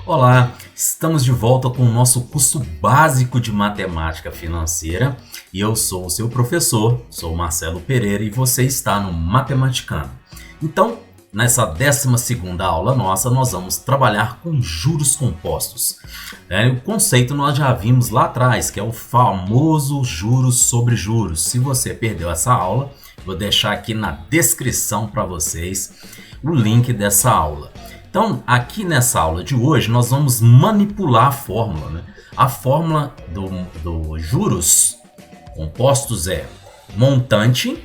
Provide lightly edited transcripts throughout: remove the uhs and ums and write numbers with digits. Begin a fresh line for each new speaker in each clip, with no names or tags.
Olá, estamos de volta com o nosso curso básico de matemática financeira e eu sou o seu professor, sou Marcelo Pereira e você está no Matematicano. Então, nessa 12ª aula nossa, nós vamos trabalhar com juros compostos. O conceito nós já vimos lá atrás, que é o famoso juros sobre juros. Se você perdeu essa aula, vou deixar aqui na descrição para vocês o link dessa aula. Então, aqui nessa aula de hoje, nós vamos manipular a fórmula, né? A fórmula do juros compostos é montante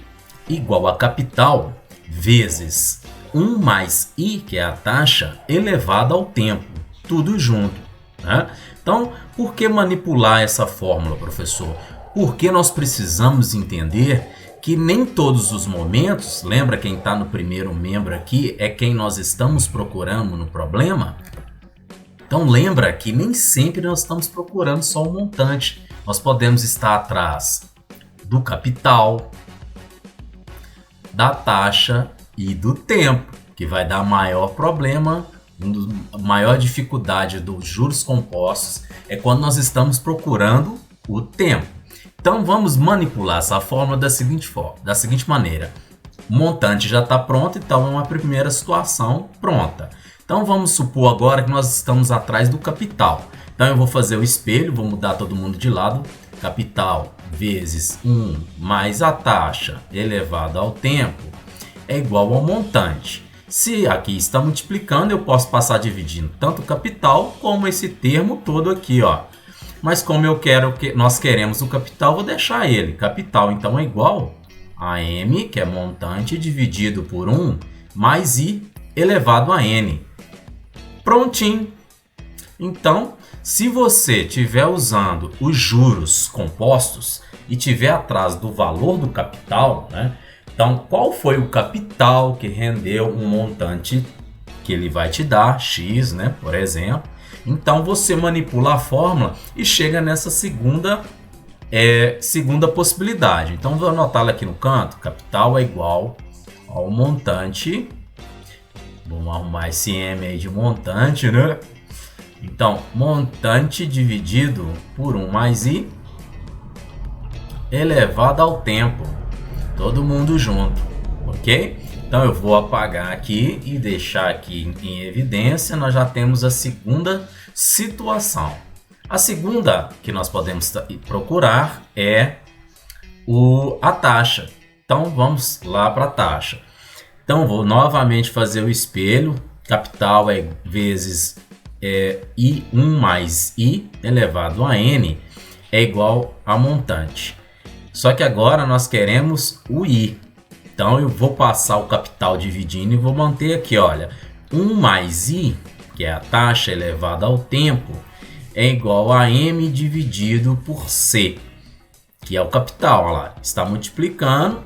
igual a capital vezes 1 mais I, que é a taxa, elevada ao tempo, tudo junto, né? Então, por que manipular essa fórmula, professor? Porque nós precisamos entender que nem todos os momentos, lembra quem está no primeiro membro aqui, é quem nós estamos procurando no problema? Então lembra que nem sempre nós estamos procurando só o montante. Nós podemos estar atrás do capital, da taxa e do tempo, que vai dar maior problema, a maior dificuldade dos juros compostos é quando nós estamos procurando o tempo. Então vamos manipular essa fórmula da seguinte maneira. O montante já está pronto, então é uma primeira situação pronta. Então vamos supor agora que nós estamos atrás do capital. Então eu vou fazer o espelho, vou mudar todo mundo de lado. Capital vezes 1 mais a taxa elevada ao tempo é igual ao montante. Se aqui está multiplicando, eu posso passar dividindo tanto o capital como esse termo todo aqui, ó. Mas como nós queremos o capital, vou deixar ele. Capital, então, é igual a M, que é montante, dividido por 1, mais I elevado a N. Prontinho. Então, se você estiver usando os juros compostos e estiver atrás do valor do capital, né? Então, qual foi o capital que rendeu um montante que ele vai te dar, X, né, por exemplo? Então você manipula a fórmula e chega nessa segunda possibilidade. Então vou anotá-la aqui no canto. Capital é igual ao montante. Vamos arrumar esse M aí de montante, né? Então, montante dividido por 1 mais I elevado ao tempo. Todo mundo junto, ok? Então eu vou apagar aqui e deixar aqui em evidência. Nós já temos a segunda situação. A segunda que nós podemos procurar é a taxa. Então vamos lá para a taxa. Então vou novamente fazer o espelho. Capital é vezes I1 mais I elevado a N é igual a montante. Só que agora nós queremos o I. Então eu vou passar o capital dividindo e vou manter aqui, olha, 1 mais I, que é a taxa elevada ao tempo, é igual a M dividido por C, que é o capital, olha lá, está multiplicando.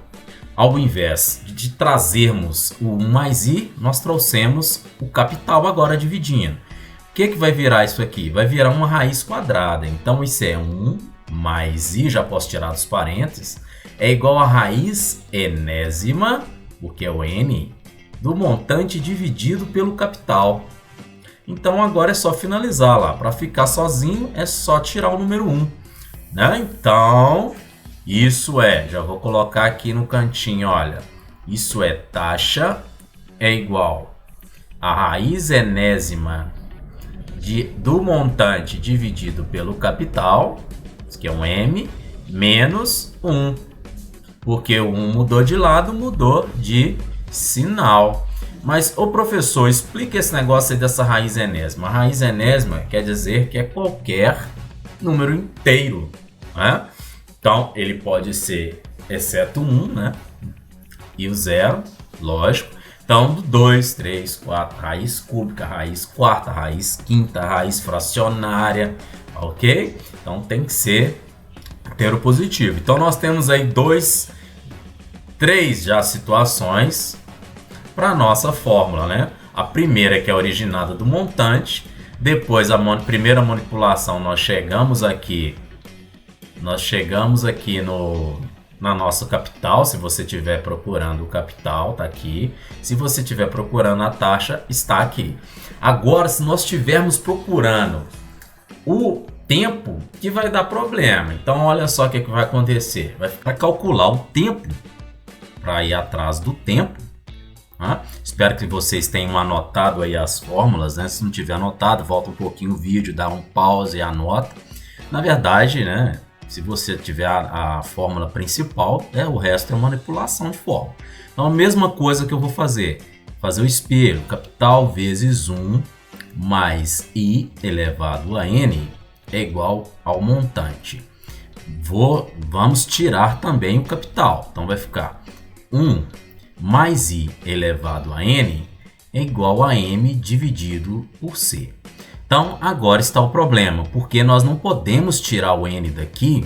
Ao invés de trazermos o 1 mais I, nós trouxemos o capital agora dividindo. O que vai virar isso aqui? Vai virar uma raiz quadrada. Então isso é 1 mais I, já posso tirar dos parênteses, é igual a raiz enésima, porque é o N, do montante dividido pelo capital. Então agora é só finalizar lá. Para ficar sozinho é só tirar o número 1. Né? Então, isso já vou colocar aqui no cantinho, olha. Isso é taxa é igual a raiz enésima do montante dividido pelo capital, que é um M, menos 1. Porque o 1 mudou de lado, mudou de sinal. Mas, ô professor, explica esse negócio aí dessa raiz enésima. A raiz enésima quer dizer que é qualquer número inteiro, né? Então, ele pode ser, exceto 1, né? E o 0, lógico. Então, 2, 3, 4, raiz cúbica, raiz quarta, raiz quinta, raiz fracionária, ok? Então, tem que ser inteiro positivo. Então, nós temos aí 3 já situações para a nossa fórmula, né? A primeira que é originada do montante, depois a primeira manipulação nós chegamos aqui na nossa capital, se você estiver procurando o capital, está aqui. Se você estiver procurando a taxa, está aqui. Agora, se nós estivermos procurando o tempo, que vai dar problema. Então, olha só o que vai acontecer. Vai calcular o tempo para ir atrás do tempo. Espero que vocês tenham anotado aí as fórmulas, né? Se não tiver anotado, volta um pouquinho o vídeo, dá um pause e anota. Na verdade, né? Se você tiver a fórmula principal, o resto é manipulação de fórmula. Então, a mesma coisa que eu vou fazer o espelho, capital vezes 1 mais I elevado a N é igual ao montante. Vamos tirar também o capital. Então, vai ficar 1 mais I elevado a N é igual a M dividido por C. Então, agora está o problema, porque nós não podemos tirar o N daqui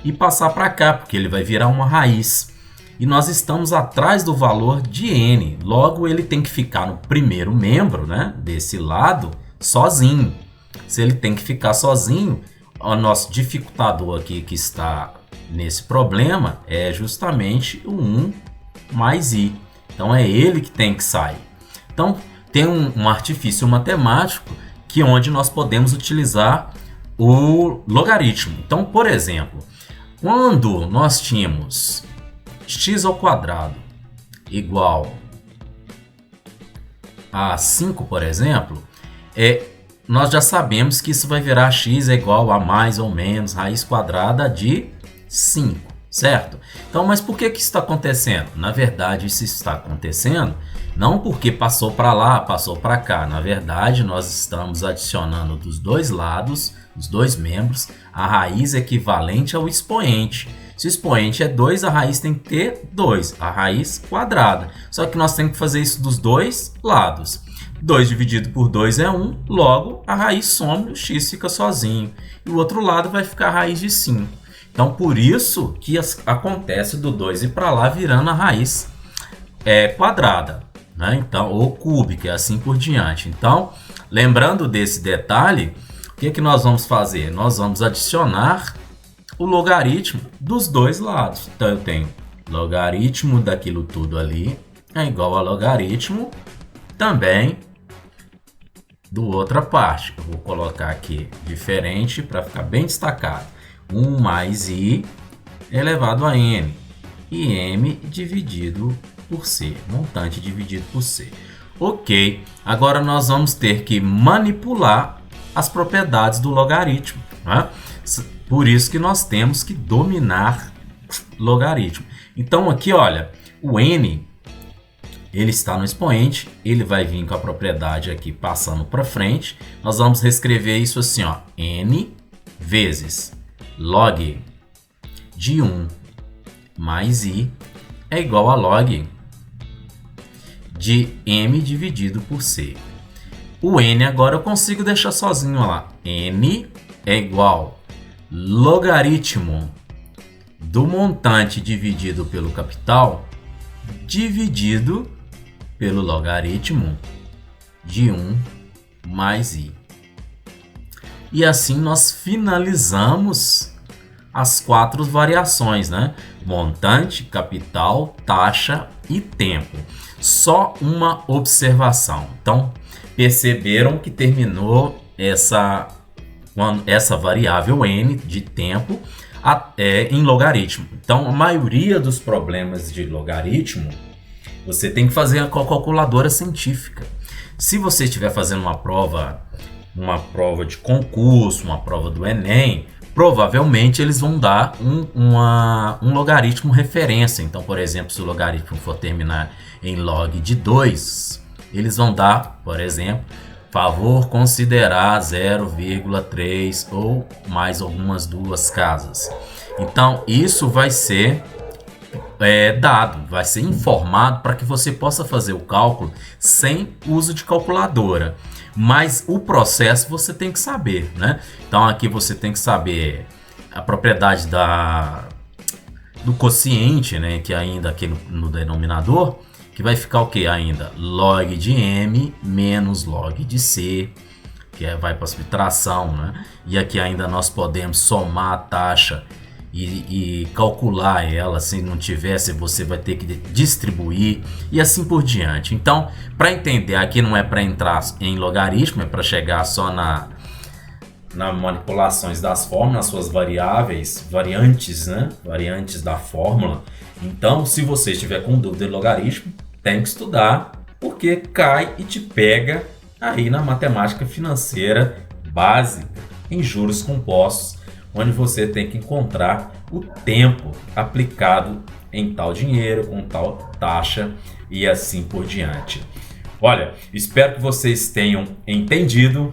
e passar para cá, porque ele vai virar uma raiz. E nós estamos atrás do valor de N, logo ele tem que ficar no primeiro membro, né, desse lado, sozinho. Se ele tem que ficar sozinho, o nosso dificultador aqui que está nesse problema é justamente o 1 mais I. Então, é ele que tem que sair. Então, tem um artifício matemático que onde nós podemos utilizar o logaritmo. Então, por exemplo, quando nós tínhamos x ao quadrado igual a 5, por exemplo, nós já sabemos que isso vai virar x é igual a mais ou menos raiz quadrada de 5, certo? Então, mas por que isso está acontecendo? Na verdade, isso está acontecendo não porque passou para lá, passou para cá. Na verdade, nós estamos adicionando dos dois lados, os dois membros, a raiz equivalente ao expoente. Se o expoente é 2, a raiz tem que ter 2, a raiz quadrada. Só que nós temos que fazer isso dos dois lados. 2 dividido por 2 é 1, logo a raiz some, o x fica sozinho. E o outro lado vai ficar a raiz de 5. Então, por isso que acontece do 2 ir para lá virando a raiz quadrada, né? Então, ou cúbica, e assim por diante. Então, lembrando desse detalhe, o que nós vamos fazer? Nós vamos adicionar o logaritmo dos dois lados. Então, eu tenho logaritmo daquilo tudo ali é igual a logaritmo também do outra parte. Eu vou colocar aqui diferente para ficar bem destacado. 1 mais I elevado a N e M dividido por C, montante dividido por C. Ok, agora nós vamos ter que manipular as propriedades do logaritmo, né? Por isso que nós temos que dominar logaritmo. Então aqui, olha, o N, ele está no expoente, ele vai vir com a propriedade aqui passando para frente. Nós vamos reescrever isso assim, ó, N vezes log de 1 mais I é igual a log de M dividido por C. O N agora eu consigo deixar sozinho lá. N é igual logaritmo do montante dividido pelo capital dividido pelo logaritmo de 1 mais I. E assim nós finalizamos as 4 variações, né? Montante, capital, taxa e tempo. Só uma observação. Então, perceberam que terminou essa variável n de tempo em logaritmo. Então, a maioria dos problemas de logaritmo, você tem que fazer com a calculadora científica. Se você estiver fazendo uma prova de concurso, uma prova do Enem, provavelmente eles vão dar um logaritmo referência. Então, por exemplo, se o logaritmo for terminar em log de 2, eles vão dar, por exemplo, favor considerar 0,3 ou mais algumas duas casas. Então, isso vai ser dado, vai ser informado para que você possa fazer o cálculo sem uso de calculadora. Mas o processo você tem que saber, né? Então aqui você tem que saber a propriedade do quociente, né? Que ainda aqui no denominador, que vai ficar o que ainda? Log de M menos log de C, que vai para a subtração, né? E aqui ainda nós podemos somar a taxa e calcular ela. Se não tivesse, você vai ter que distribuir e assim por diante. Então, para entender, aqui não é para entrar em logaritmo, é para chegar só na manipulações das fórmulas, suas variantes, né? Variantes da fórmula. Então, se você estiver com dúvida de logaritmo, tem que estudar, porque cai e te pega aí na matemática financeira básica, em juros compostos, onde você tem que encontrar o tempo aplicado em tal dinheiro, com tal taxa e assim por diante. Olha, espero que vocês tenham entendido.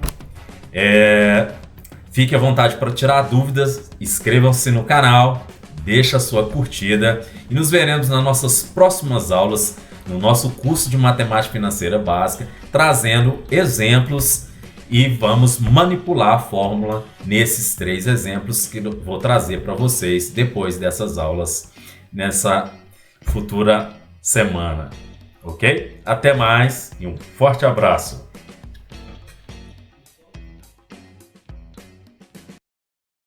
Fique à vontade para tirar dúvidas, inscrevam-se no canal, deixa a sua curtida e nos veremos nas nossas próximas aulas no nosso curso de Matemática Financeira Básica, trazendo exemplos, e vamos manipular a fórmula nesses 3 exemplos que eu vou trazer para vocês depois dessas aulas, nessa futura semana. Ok? Até mais e um forte abraço!